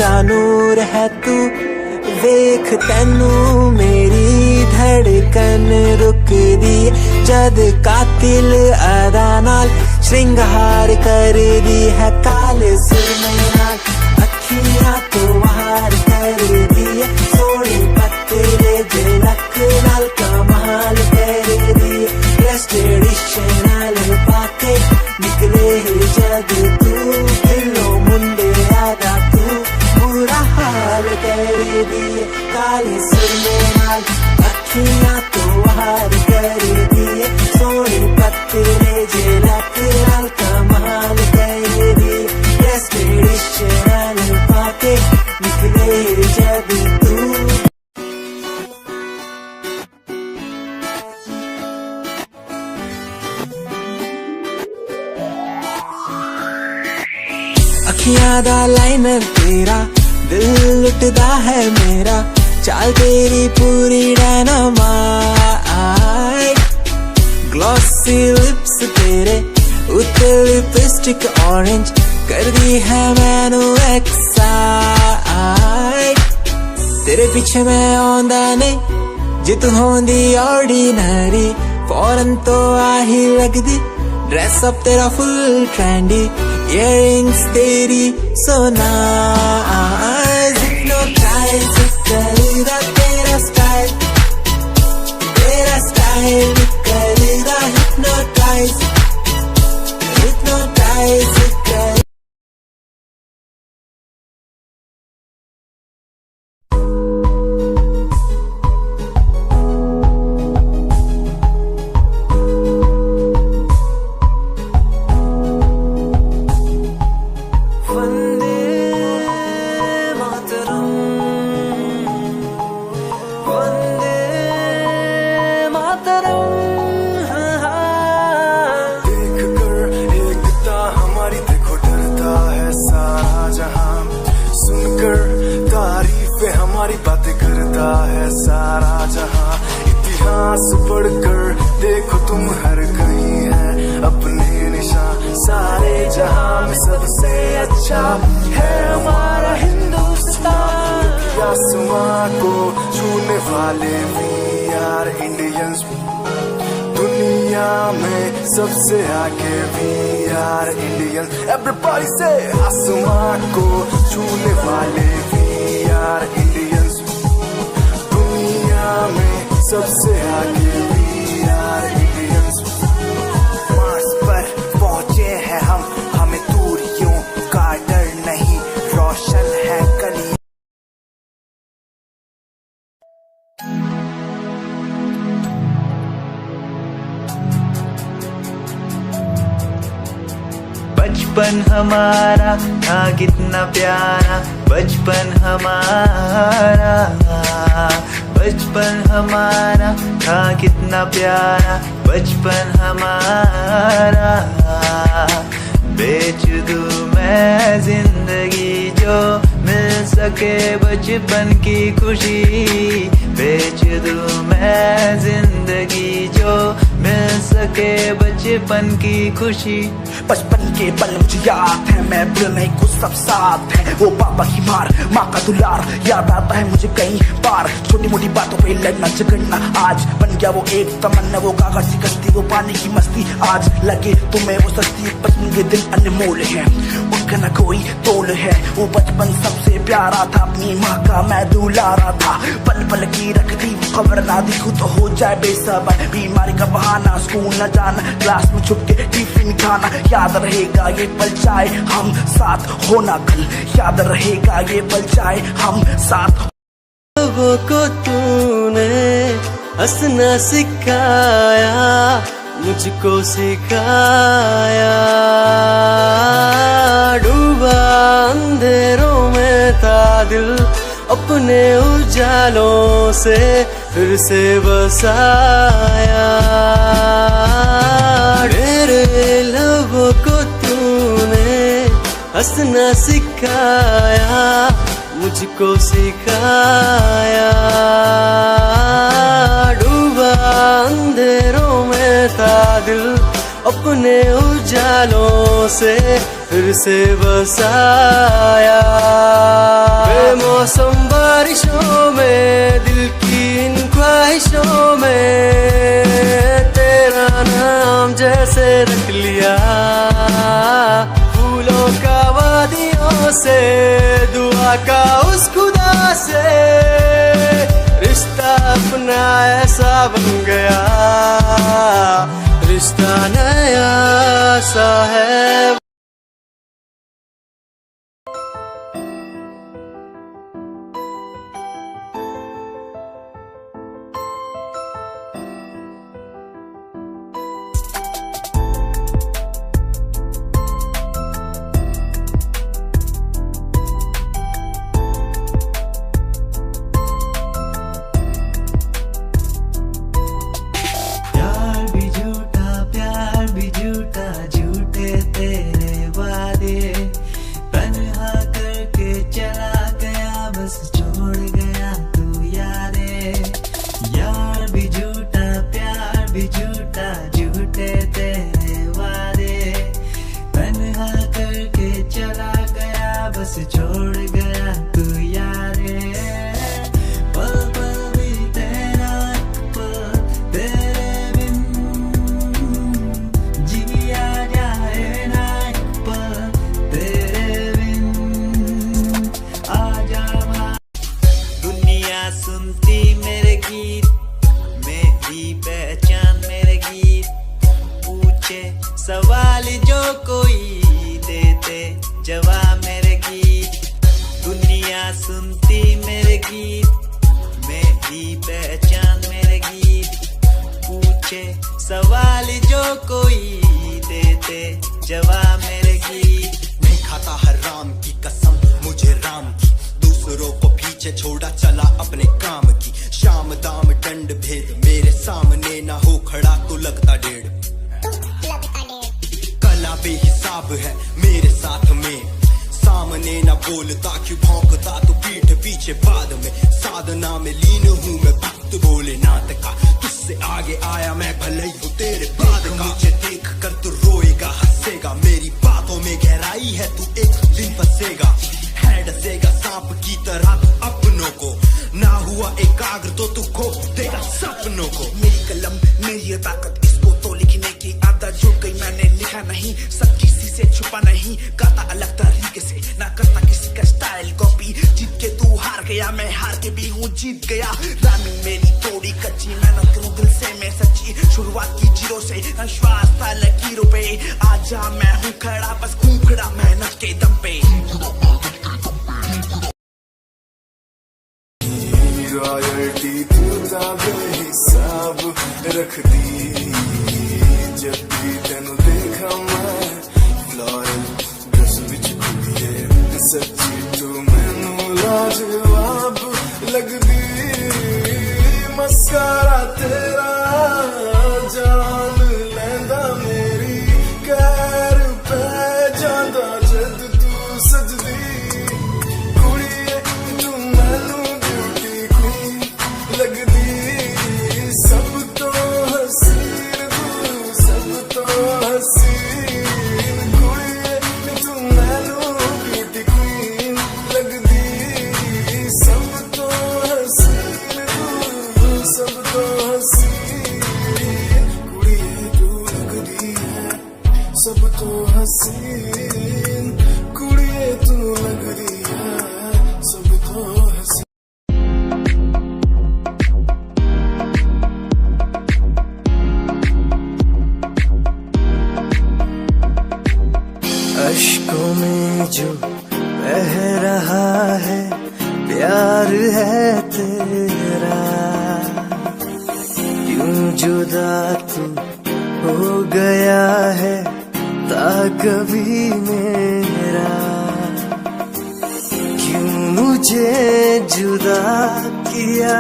दा नूर है तू वेख तैनू मेरी धड़कन रुकदी जद कातिल अदा नाल श्रृंगार कर दी है काले सुरमे नाल अखियां तो वार कर दी है सोनी पत्ते दे लक नाल कमाल कर दी है ट्रस्टेडिशनल पाके निकले जग तू दिलो मुंडे आदाकू बुरा हाल कर दिए काले सुरमे नाल अखियां तो हार कर दिए सोनी पत्तरे जे लक नाल कमाल कर दिए डेस्टिनेशन पाके निकले जग तू अखियां दा लाइनर तेरा दिल लुटदा है मेरा चाल तेरी पूरी डायनामाइट ग्लॉसी लिप्स तेरे उत्ते लिपस्टिक ऑरेंज कर दी है मैनू एक्साइट तेरे पीछे मैं आंदा नहीं जे तू होंदी ऑर्डिनरी फौरन तो आही लगदी ड्रेस अप तेरा फुल ट्रेंडी इयरिंग्स तेरी so nice hypnotize करेगा तेरा स्टाइल करेगा hypnotize कर हमारी बातें करता है सारा जहां इतिहास पढ़कर देखो तुम हर कहीं है अपने निशान सारे जहां में सबसे अच्छा है हमारा हिंदुस्तान आसमां को छूने वाले वी आर इंडियंस दुनिया में सबसे आगे वी आर इंडियंस एवरीबॉडी से आसमां को छूने वाले वी आर इंडियंस दुनिया में सबसे आगे वी आर इंडियंस मार्स पर पहुंचे हैं हम हमें दूरियों का डर नहीं रोशन है कली बचपन हमारा था कितना प्यारा बचपन हमारा था कितना प्यारा बचपन हमारा बेच दूं मैं जिंदगी जो मिल सके बचपन की खुशी बेच दूं मैं जिंदगी जो मिल सके बचपन की खुशी बचपन के पल मुझे याद है मैं भूल नहीं कुछ सब साथ है वो पापा की मार माँ का दुलार याद आता है मुझे कई बार छोटी मोटी बातों पे लड़ना झगड़ना आज बन गया वो एक तमन्ना वो कागज की कश्ती वो पानी की मस्ती आज लगे तुम्हें वो सस्ती बचपन के दिन अनमोल है उनका न कोई तोल है वो बचपन सबसे प्यारा था अपनी माँ का मैं दुलारा था पल पल की रखती वो खबर ना दिखूं तो हो जाए बेसबर बीमारी का बहाना स्कूल न जाना क्लास में छुप के टिफिन खाना याद रहेगा ये पल चाहे हम साथ होना कल याद रहेगा ये पल चाहे हम साथ वो को तूने हंसना सिखाया मुझको सिखाया डूबा अंधेरों में था दिल अपने उजालों से फिर से बसाया मेरे लबों को तूने हंसना सिखाया मुझको सिखाया डूबा अंधेरों में था दिल अपने उजालों से फिर से बसाया बेमौसम बारिशों में दिल की इन ख्वाहिशों में तेरा नाम जैसे रख लिया फूलों का वादियों से दुआ का उस खुदा से रिश्ता अपना ऐसा बन गया रिश्ता नया सा है। जवा मेरे गीत, दुनिया सुनती मेरे गीत, मेरी पहचान मेरे गीत, पूछे सवाल जो कोई देते जवाब मेरे गीत। नहीं खाता हराम की कसम मुझे राम की, दूसरों को पीछे छोड़ा चला अपने काम की। शाम दाम दंड भेद मेरे सामने ना हो खड़ा तो लगता डेढ़। कला बेहिसाब है मेरे साथ में, सामने ना बोलता क्यों भौंकता तो पीठ पीछे बाद में। साधना में लीन हूँ मैं भक्त भोलेनाथ का, तुझसे आगे आया मैं भले ही हूँ तेरे बाद का। मुझे देख कर तू रोएगा हंसेगा, मेरी बातों में गहराई है तू एक दिन फंसेगा। है डसेगा सांप की तरह तू अपनों को, ना हुआ एकाग्र तो तू खो देगा सपनों को। मेरी कलम में ये ताकत, इसको तो लिखने की आदत जुड़ गई। मैंने लिखा नहीं सब किसी से छुपा नहीं, गाता अलग तरीके से ना करता किसी का स्टाइल कॉपी। जीत के तू हार गया, मैं हार के भी हूँ जीत गया। रामिंग मेरी थोड़ी कच्ची, मेहनत करूँ दिल से मैं सच्ची। शुरुआत की जीरो से विश्वास था लकीरों पे, आजा मैं हूँ खड़ा बस खून खड़ा मेहनत के दम पे। रॉयल्टी तू बेहिसाब रख दी, जब भी तेनू देखा मैं फ्लोरल ड्रेस विच कुड़िए, सच्ची तू मैनू लाजवाब लगदी। मस्कारा तेरा जान लैंदा मेरी, कैर पै जांदा जद तू सजदी। कुड़िए तू मैनू ब्यूटी क्वीन लगदी, सब तो हसीन तू सब तो हसीन। कुड़िए तू मैनू ब्यूटी क्वीन लगदी, सब तो हसीन तू सब तो हसीन। कुड़िए तू लगदी है सब तो हसीन, कुड़िए तू लगदी है सब तो हसीन। अश्कों में जो बह रहा है प्यार है तेरा, क्यों जुदा तू हो गया है ता कभी मेरा। क्यों मुझे जुदा किया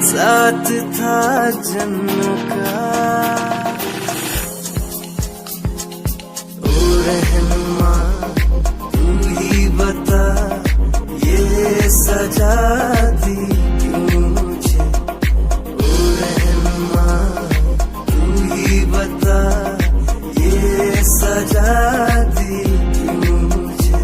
साथ था जन्मों का। ओ रहनुमा तू ही बता ये सजा दी क्यों मुझे। ओ रहनुमा तू ही बता ये सजा दी क्यों मुझे।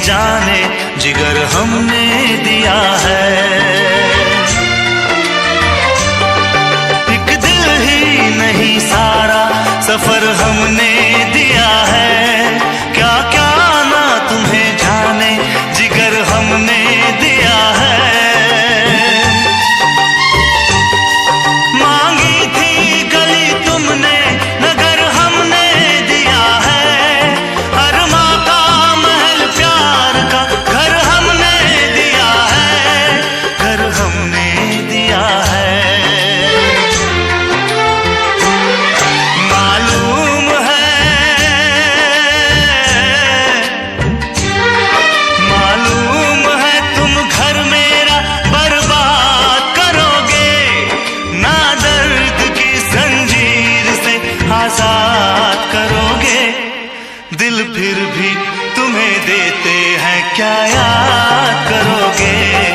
जाने जिगर हमने दिया है। एक दिल ही नहीं सारा सफर हमने दिया है। क्या क्या ना तुम्हें जाने जिगर हमने दिया है। मांगी थी गली तुमने नगर हमने दिया है। हर माँ का महल प्यार का घर हमने दिया है। घर हमने दिया है। मालूम है तुम घर मेरा बर्बाद करोगे। ना दर्द की जंजीर से आजाद करोगे। दिल फिर भी तुम्हें देते हैं क्या याद करोगे।